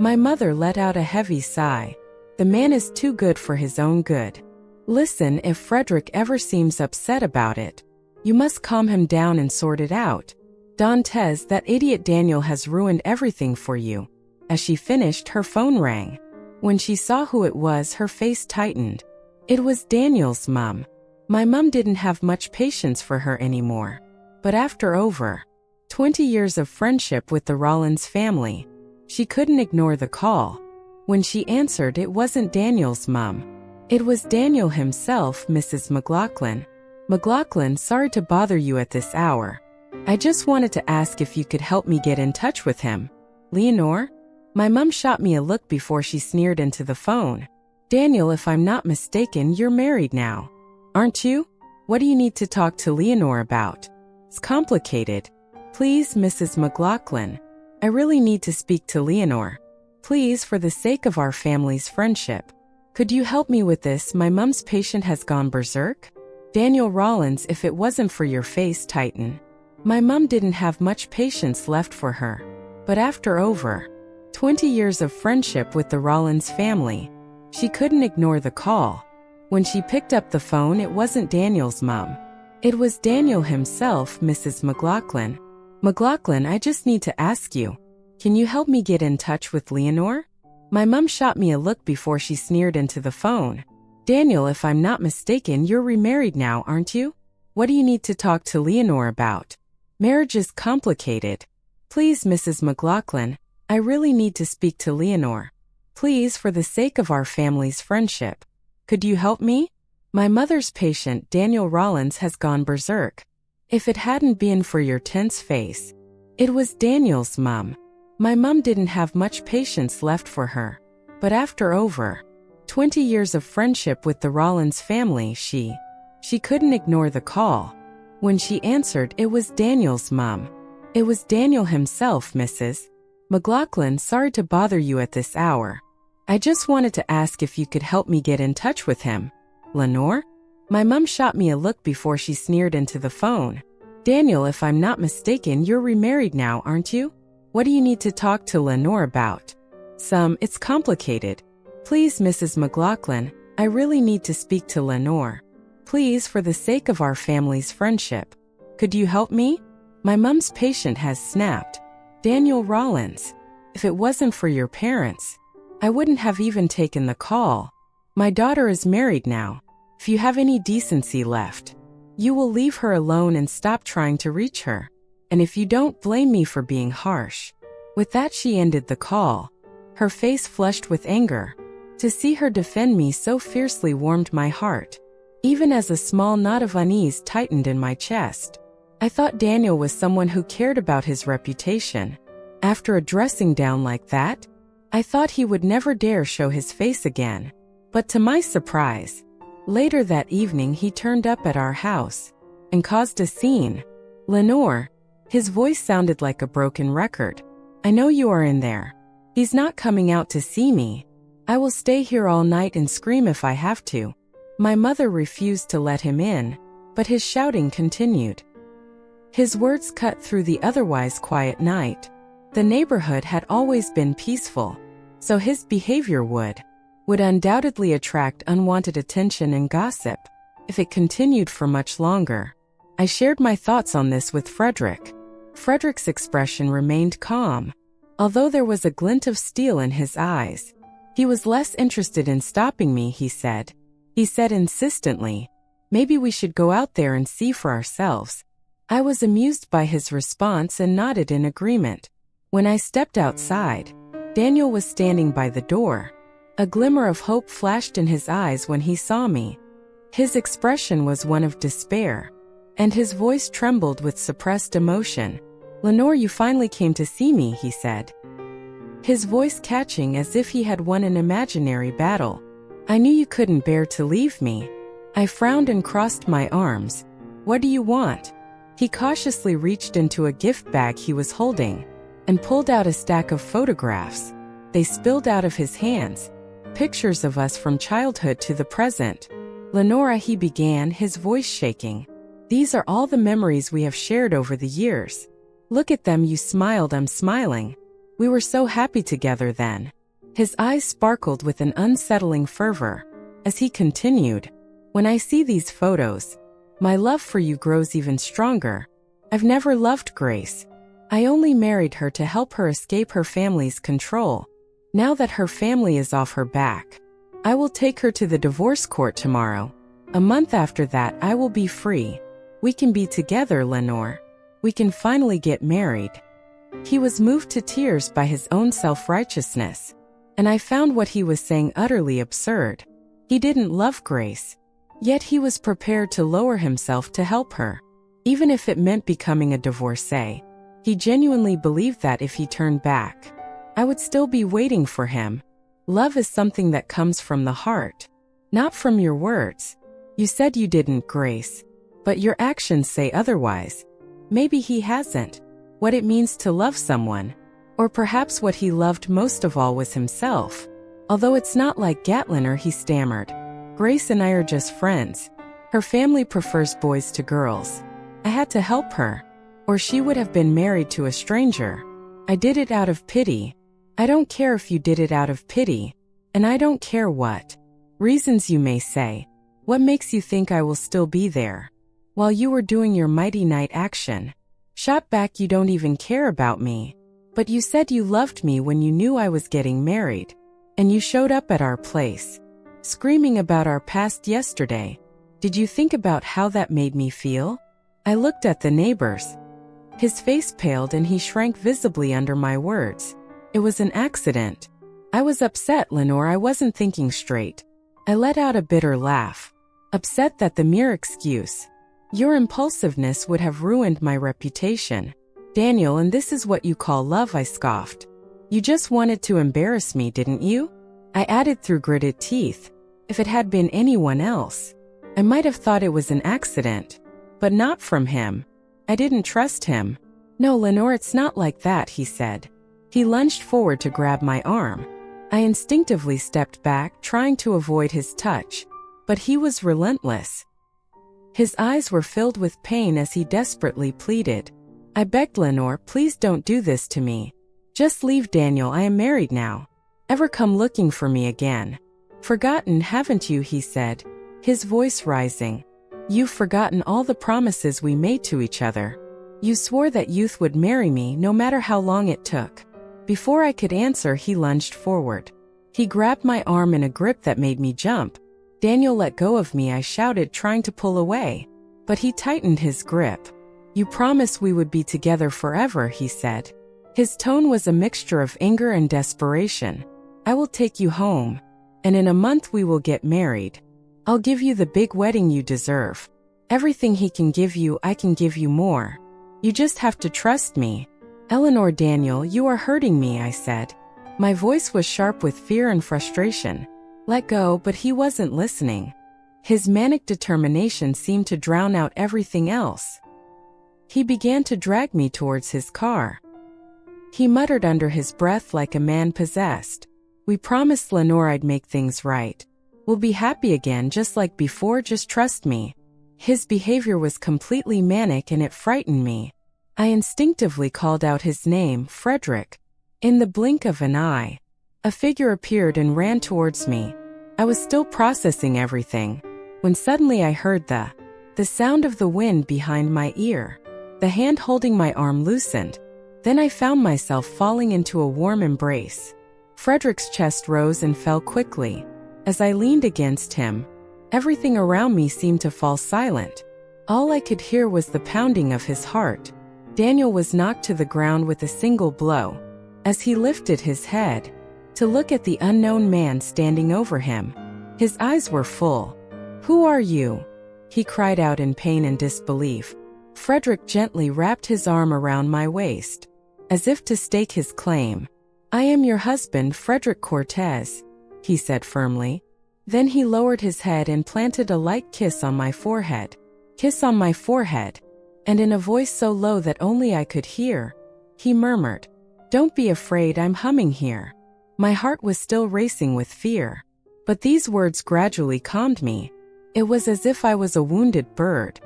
Speaker 1: My mother let out a heavy sigh. The man is too good for his own good. Listen, if Frederick ever seems upset about it, you must calm him down and sort it out. Dantes, that idiot Daniel has ruined everything for you. As she finished, her phone rang. When she saw who it was, her face tightened. It was Daniel's mom. My mom didn't have much patience for her anymore. But after over 20 years of friendship with the Rollins family, she couldn't ignore the call. When she answered, it wasn't Daniel's mom. It was Daniel himself, Mrs. McLaughlin. McLaughlin, sorry to bother you at this hour. I just wanted to ask if you could help me get in touch with him. Leonore? My mom shot me a look before she sneered into the phone. Daniel, if I'm not mistaken, you're married now. Aren't you? What do you need to talk to Leonore about? It's complicated. Please, Mrs. McLaughlin. I really need to speak to Leonore. Please, for the sake of our family's friendship. Could you help me with this? My mom's patient has gone berserk. Daniel Rollins, if it wasn't for your face tighten. My mom didn't have much patience left for her. But after over 20 years of friendship with the Rollins family, she couldn't ignore the call. When she picked up the phone, it wasn't Daniel's mom. It was Daniel himself, Mrs. McLaughlin. McLaughlin, I just need to ask you. Can you help me get in touch with Leonore? My mom shot me a look before she sneered into the phone. Daniel, if I'm not mistaken, you're remarried now, aren't you? What do you need to talk to Leonore about? Marriage is complicated. Please, Mrs. McLaughlin, I really need to speak to Leonore. Please, for the sake of our family's friendship. Could you help me? My mother's patient, Daniel Rollins, has gone berserk. If it hadn't been for your tense face. It was Daniel's mom. My mom didn't have much patience left for her. But after over 20 years of friendship with the Rollins family, she couldn't ignore the call. When she answered, it was Daniel's mom. It was Daniel himself, Mrs. McLaughlin, sorry to bother you at this hour. I just wanted to ask if you could help me get in touch with him. Lenore? My mom shot me a look before she sneered into the phone. Daniel, if I'm not mistaken, you're remarried now, aren't you? What do you need to talk to Lenore about? It's complicated. Please, Mrs. McLaughlin, I really need to speak to Lenore. Please, for the sake of our family's friendship. Could you help me? My mom's patient has snapped. Daniel Rollins. If it wasn't for your parents, I wouldn't have even taken the call. My daughter is married now. If you have any decency left, you will leave her alone and stop trying to reach her. And if you don't, blame me for being harsh. With that, she ended the call. Her face flushed with anger. To see her defend me so fiercely warmed my heart. Even as a small knot of unease tightened in my chest. I thought Daniel was someone who cared about his reputation. After a dressing down like that, I thought he would never dare show his face again. But to my surprise, later that evening he turned up at our house and caused a scene. Lenore. His voice sounded like a broken record. I know you are in there. He's not coming out to see me. I will stay here all night and scream if I have to. My mother refused to let him in, but his shouting continued. His words cut through the otherwise quiet night. The neighborhood had always been peaceful, so his behavior would undoubtedly attract unwanted attention and gossip if it continued for much longer. I shared my thoughts on this with Frederick. Frederick's expression remained calm, although there was a glint of steel in his eyes. He was less interested in stopping me, he said. He said insistently, maybe we should go out there and see for ourselves. I was amused by his response and nodded in agreement. When I stepped outside, Daniel was standing by the door. A glimmer of hope flashed in his eyes when he saw me. His expression was one of despair, and his voice trembled with suppressed emotion. "Lenore, you finally came to see me," he said, his voice catching as if he had won an imaginary battle. "I knew you couldn't bear to leave me." I frowned and crossed my arms. "What do you want?" He cautiously reached into a gift bag he was holding and pulled out a stack of photographs. They spilled out of his hands, pictures of us from childhood to the present. "Lenora," he began, his voice shaking, "these are all the memories we have shared over the years. Look at them." You smiled. I'm smiling. "We were so happy together then." His eyes sparkled with an unsettling fervor as he continued, "When I see these photos, my love for you grows even stronger. I've never loved Grace. I only married her to help her escape her family's control. Now that her family is off her back, I will take her to the divorce court tomorrow. A month after that, I will be free. We can be together, Lenore. We can finally get married." He was moved to tears by his own self-righteousness, and I found what he was saying utterly absurd. He didn't love Grace, yet he was prepared to lower himself to help her, even if it meant becoming a divorcee. He genuinely believed that if he turned back, I would still be waiting for him. Love is something that comes from the heart, not from your words. You said you didn't, Grace, but your actions say otherwise. Maybe he hasn't. What it means to love someone, or perhaps what he loved most of all was himself. Although it's not like Gatliner, he stammered. "Grace and I are just friends. Her family prefers boys to girls. I had to help her, or she would have been married to a stranger. I did it out of pity. I don't care if you did it out of pity, and I don't care what reasons you may say. What makes you think I will still be there while you were doing your mighty night action? Shot back, you don't even care about me. But you said you loved me when you knew I was getting married, and you showed up at our place, screaming about our past yesterday. Did you think about how that made me feel?" I looked at the neighbors. His face paled and he shrank visibly under my words. "It was an accident. I was upset, Lenore. I wasn't thinking straight." I let out a bitter laugh, upset that the mere excuse, "Your impulsiveness," would have ruined my reputation. "Daniel, and this is what you call love?" I scoffed. "You just wanted to embarrass me, didn't you?" I added through gritted teeth. "If it had been anyone else, I might have thought it was an accident, but not from him. I didn't trust him." "No, Lenore, it's not like that," he said. He lunged forward to grab my arm. I instinctively stepped back, trying to avoid his touch, but he was relentless. His eyes were filled with pain as he desperately pleaded. I begged, "Lenore, please don't do this to me. Just leave, Daniel. I am married now. Ever come looking for me again?" "Forgotten, haven't you?" he said, his voice rising. "You've forgotten all the promises we made to each other. You swore that youth would marry me no matter how long it took." Before I could answer, he lunged forward. He grabbed my arm in a grip that made me jump. "Daniel, let go of me," I shouted, trying to pull away. But he tightened his grip. "You promised we would be together forever," he said. His tone was a mixture of anger and desperation. "I will take you home, and in a month we will get married. I'll give you the big wedding you deserve. Everything he can give you, I can give you more. You just have to trust me." "Eleanor, Daniel, you are hurting me," I said. My voice was sharp with fear and frustration. "Let go," but he wasn't listening. His manic determination seemed to drown out everything else. He began to drag me towards his car. He muttered under his breath like a man possessed. "We promised, Lenore, I'd make things right. We'll be happy again just like before, just trust me." His behavior was completely manic and it frightened me. I instinctively called out his name, Frederick. In the blink of an eye, a figure appeared and ran towards me. I was still processing everything when suddenly I heard the sound of the wind behind my ear. The hand holding my arm loosened. Then I found myself falling into a warm embrace. Frederick's chest rose and fell quickly. As I leaned against him, everything around me seemed to fall silent. All I could hear was the pounding of his heart. Daniel was knocked to the ground with a single blow. As he lifted his head to look at the unknown man standing over him, his eyes were full. "Who are you?" he cried out in pain and disbelief. Frederick gently wrapped his arm around my waist, as if to stake his claim. "I am your husband, Frederick Cortez," he said firmly. Then he lowered his head and planted a light kiss on my forehead. Kiss on my forehead. And in a voice so low that only I could hear, he murmured, "Don't be afraid, I'm humming here." My heart was still racing with fear, but these words gradually calmed me. It was as if I was a wounded bird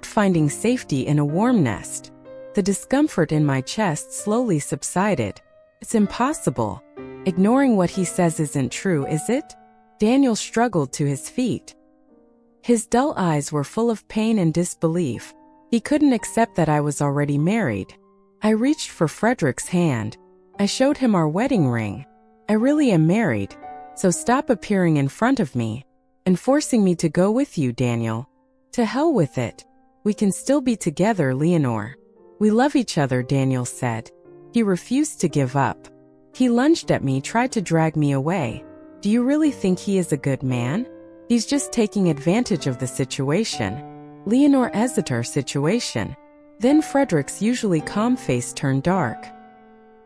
Speaker 1: finding safety in a warm nest. The discomfort in my chest slowly subsided. "It's impossible. Ignoring what he says isn't true, is it?" Daniel struggled to his feet. His dull eyes were full of pain and disbelief. He couldn't accept that I was already married. I reached for Frederick's hand. I showed him our wedding ring. "I really am married, so stop appearing in front of me and forcing me to go with you, Daniel." "To hell with it. We can still be together, Leonor. We love each other," Daniel said. He refused to give up. He lunged at me, tried to drag me away. "Do you really think he is a good man? He's just taking advantage of the situation." Leonor Exeter situation. Then Frederick's usually calm face turned dark.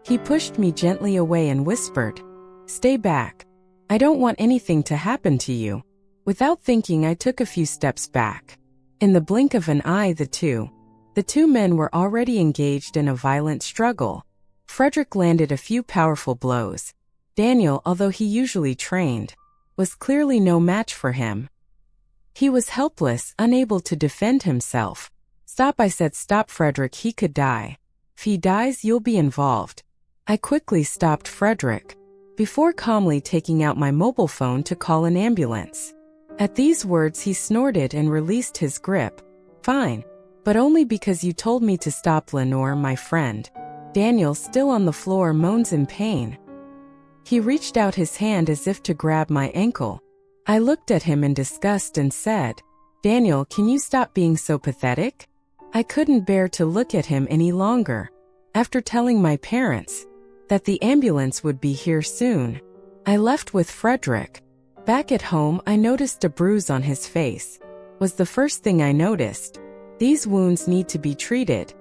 Speaker 1: He pushed me gently away and whispered, "Stay back. I don't want anything to happen to you." Without thinking, I took a few steps back. In the blink of an eye, the two men were already engaged in a violent struggle. Frederick landed a few powerful blows. Daniel, although he usually trained, was clearly no match for him. He was helpless, unable to defend himself. "Stop," I said. "Stop, Frederick, he could die. If he dies, you'll be involved." I quickly stopped Frederick, before calmly taking out my mobile phone to call an ambulance. At these words, he snorted and released his grip. "Fine, but only because you told me to stop, Lenore, my friend." Daniel, still on the floor, moans in pain. He reached out his hand as if to grab my ankle. I looked at him in disgust and said, "Daniel, can you stop being so pathetic?" I couldn't bear to look at him any longer. After telling my parents that the ambulance would be here soon, I left with Frederick. Back at home, I noticed a bruise on his face. Was the first thing I noticed. "These wounds need to be treated."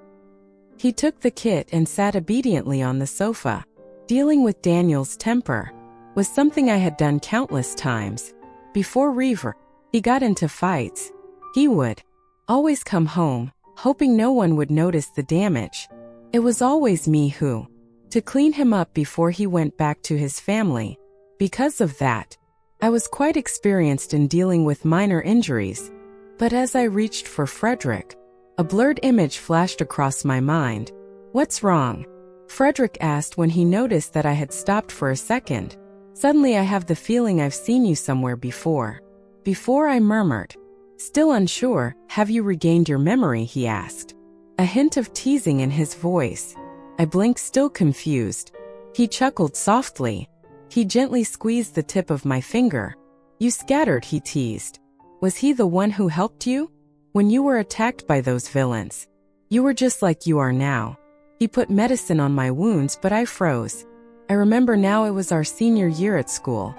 Speaker 1: He took the kit and sat obediently on the sofa. Dealing with Daniel's temper was something I had done countless times. Before Reaver, he got into fights. He would always come home, hoping no one would notice the damage. It was always me who to clean him up before he went back to his family. Because of that, I was quite experienced in dealing with minor injuries. But as I reached for Frederick, a blurred image flashed across my mind. "What's wrong?" Frederick asked when he noticed that I had stopped for a second. "Suddenly I have the feeling I've seen you somewhere before." Before, I murmured. Still unsure. "Have you regained your memory?" he asked. A hint of teasing in his voice. I blinked, still confused. He chuckled softly. He gently squeezed the tip of my finger. "You scattered," he teased. "Was he the one who helped you? When you were attacked by those villains, you were just like you are now." He put medicine on my wounds, but I froze. I remember now, it was our senior year at school.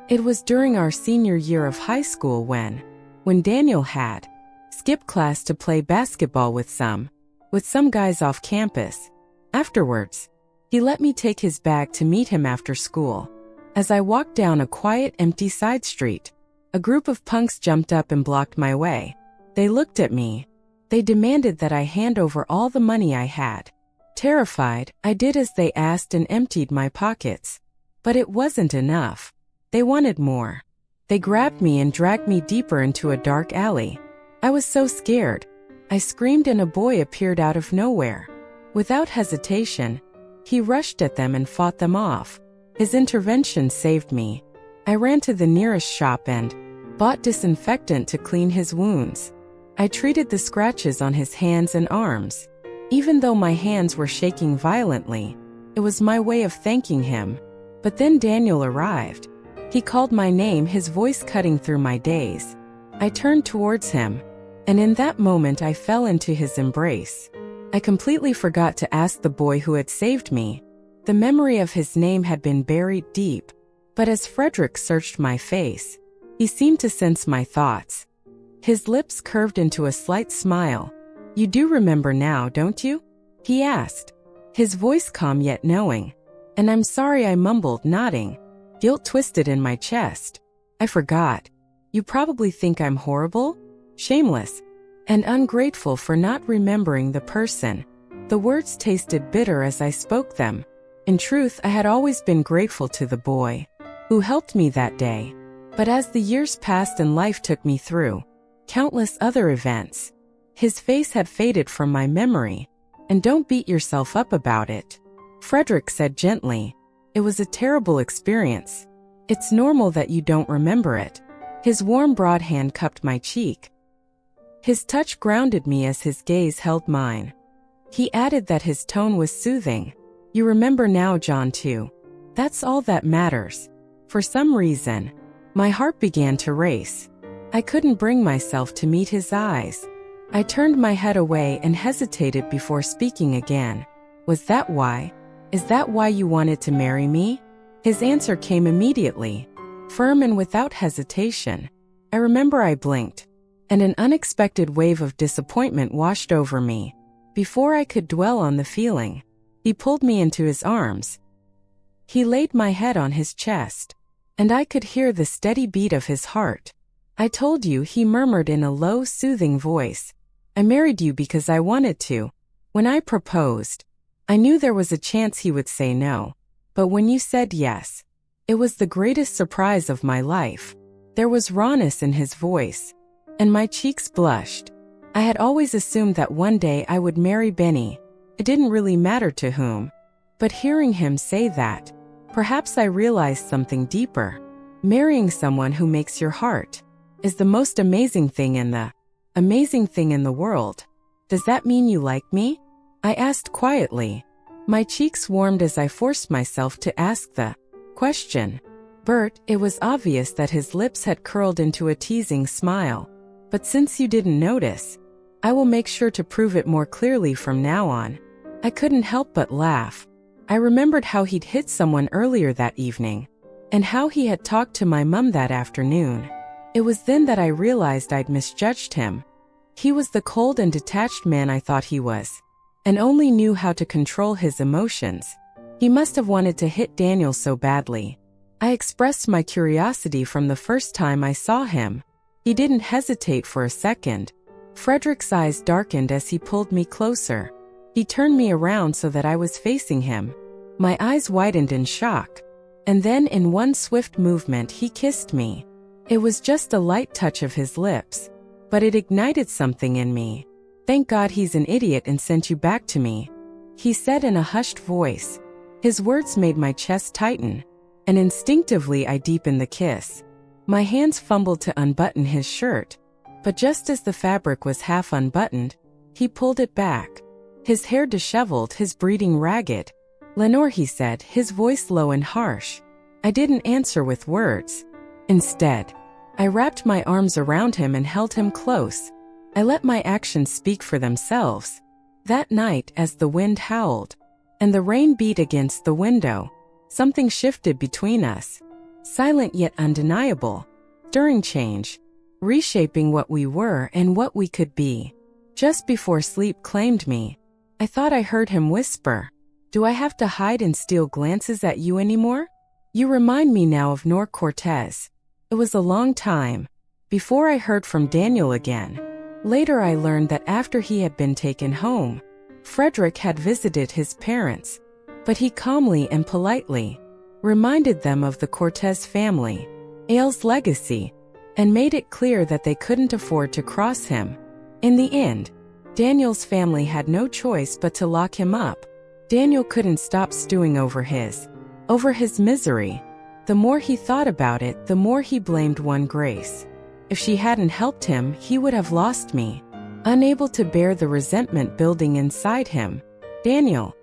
Speaker 1: It was during our senior year of high school when Daniel had skipped class to play basketball with some guys off campus. Afterwards, he let me take his bag to meet him after school. As I walked down a quiet, empty side street, a group of punks jumped up and blocked my way. They looked at me. They demanded that I hand over all the money I had. Terrified, I did as they asked and emptied my pockets. But it wasn't enough. They wanted more. They grabbed me and dragged me deeper into a dark alley. I was so scared. I screamed and a boy appeared out of nowhere. Without hesitation, he rushed at them and fought them off. His intervention saved me. I ran to the nearest shop and bought disinfectant to clean his wounds. I treated the scratches on his hands and arms. Even though my hands were shaking violently, it was my way of thanking him. But then Daniel arrived. He called my name, his voice cutting through my daze. I turned towards him, and in that moment I fell into his embrace. I completely forgot to ask the boy who had saved me. The memory of his name had been buried deep, but as Frederick searched my face, he seemed to sense my thoughts. His lips curved into a slight smile. "You do remember now, don't you?" he asked, his voice calm yet knowing. "And I'm sorry," I mumbled, nodding. Guilt twisted in my chest. "I forgot. You probably think I'm horrible, shameless, and ungrateful for not remembering the person." The words tasted bitter as I spoke them. In truth, I had always been grateful to the boy who helped me that day. But as the years passed and life took me through countless other events, his face had faded from my memory. "And don't beat yourself up about it," Frederick said gently. "It was a terrible experience. It's normal that you don't remember it." His warm broad hand cupped my cheek. His touch grounded me as his gaze held mine. He added that his tone was soothing. "You remember now, John, too. That's all that matters." For some reason, my heart began to race. I couldn't bring myself to meet his eyes. I turned my head away and hesitated before speaking again. "Was that why? Is that why you wanted to marry me?" His answer came immediately, firm and without hesitation. I remember I blinked, and an unexpected wave of disappointment washed over me. Before I could dwell on the feeling, he pulled me into his arms. He laid my head on his chest, and I could hear the steady beat of his heart. "I told you," he murmured in a low, soothing voice. "I married you because I wanted to. When I proposed, I knew there was a chance he would say no. But when you said yes, it was the greatest surprise of my life." There was rawness in his voice, and my cheeks blushed. I had always assumed that one day I would marry Benny. It didn't really matter to whom. But hearing him say that, perhaps I realized something deeper. Marrying someone who makes your heart is the most amazing thing in the world. "Does that mean you like me?" I asked quietly. My cheeks warmed as I forced myself to ask the question. "Bert," it was obvious that his lips had curled into a teasing smile. "But since you didn't notice, I will make sure to prove it more clearly from now on." I couldn't help but laugh. I remembered how he'd hit someone earlier that evening, and how he had talked to my mum that afternoon. It was then that I realized I'd misjudged him. He was the cold and detached man I thought he was, and only knew how to control his emotions. He must have wanted to hit Daniel so badly. I expressed my curiosity from the first time I saw him. He didn't hesitate for a second. Frederick's eyes darkened as he pulled me closer. He turned me around so that I was facing him. My eyes widened in shock, and then in one swift movement he kissed me. It was just a light touch of his lips, but it ignited something in me. "Thank God he's an idiot and sent you back to me," he said in a hushed voice. His words made my chest tighten, and instinctively I deepened the kiss. My hands fumbled to unbutton his shirt, but just as the fabric was half unbuttoned, he pulled it back. His hair disheveled, his breathing ragged. "Lenore," he said, his voice low and harsh. I didn't answer with words. Instead, I wrapped my arms around him and held him close. I let my actions speak for themselves. That night, as the wind howled and the rain beat against the window, something shifted between us. Silent yet undeniable, stirring change, reshaping what we were and what we could be. Just before sleep claimed me, I thought I heard him whisper, "Do I have to hide and steal glances at you anymore? You remind me now of Nor Cortez." It was a long time before I heard from Daniel again. Later I learned that after he had been taken home, Frederick had visited his parents, but he calmly and politely reminded them of the Cortez family, Aile's legacy, and made it clear that they couldn't afford to cross him. In the end, Daniel's family had no choice but to lock him up. Daniel couldn't stop stewing over his misery. The more he thought about it, the more he blamed one Grace. If she hadn't helped him, he would have lost me. Unable to bear the resentment building inside him, Daniel.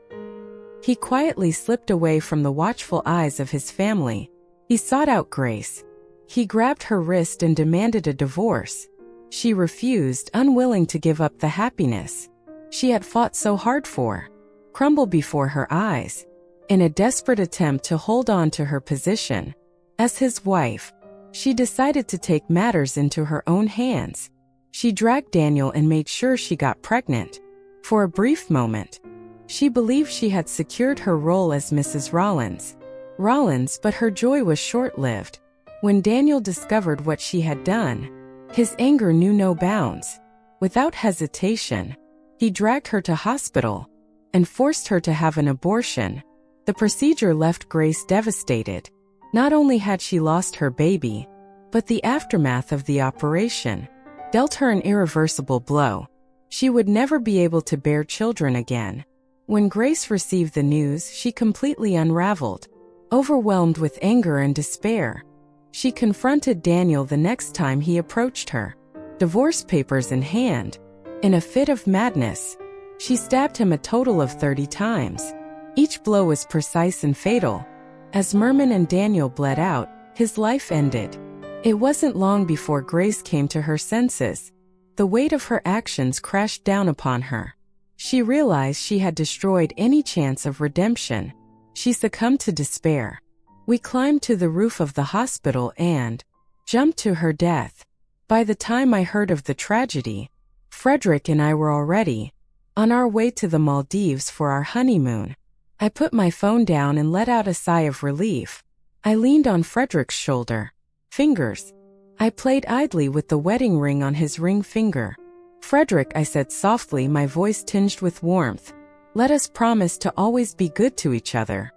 Speaker 1: He quietly slipped away from the watchful eyes of his family. He sought out Grace. He grabbed her wrist and demanded a divorce. She refused, unwilling to give up the happiness she had fought so hard for, crumble before her eyes. In a desperate attempt to hold on to her position as his wife, she decided to take matters into her own hands. She dragged Daniel and made sure she got pregnant. For a brief moment, she believed she had secured her role as Mrs. Rollins, but her joy was short-lived. When Daniel discovered what she had done, his anger knew no bounds. Without hesitation, he dragged her to hospital and forced her to have an abortion. The procedure left Grace devastated. Not only had she lost her baby, but the aftermath of the operation dealt her an irreversible blow. She would never be able to bear children again. When Grace received the news, she completely unraveled. Overwhelmed with anger and despair, she confronted Daniel the next time he approached her, divorce papers in hand. In a fit of madness, she stabbed him a total of 30 times. Each blow was precise and fatal. As Merman and Daniel bled out, his life ended. It wasn't long before Grace came to her senses. The weight of her actions crashed down upon her. She realized she had destroyed any chance of redemption. She succumbed to despair. We climbed to the roof of the hospital and jumped to her death. By the time I heard of the tragedy, Frederick and I were already on our way to the Maldives for our honeymoon. I put my phone down and let out a sigh of relief. I leaned on Frederick's shoulder. Fingers. I played idly with the wedding ring on his ring finger. "Frederick," I said softly, my voice tinged with warmth, "let us promise to always be good to each other."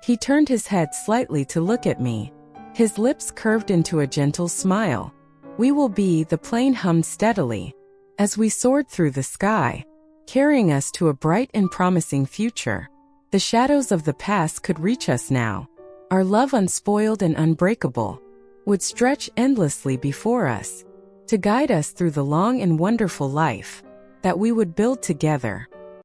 Speaker 1: He turned his head slightly to look at me. His lips curved into a gentle smile. "We will be," the plane hummed steadily as we soared through the sky, carrying us to a bright and promising future. The shadows of the past could reach us now. Our love, unspoiled and unbreakable, would stretch endlessly before us, to guide us through the long and wonderful life that we would build together.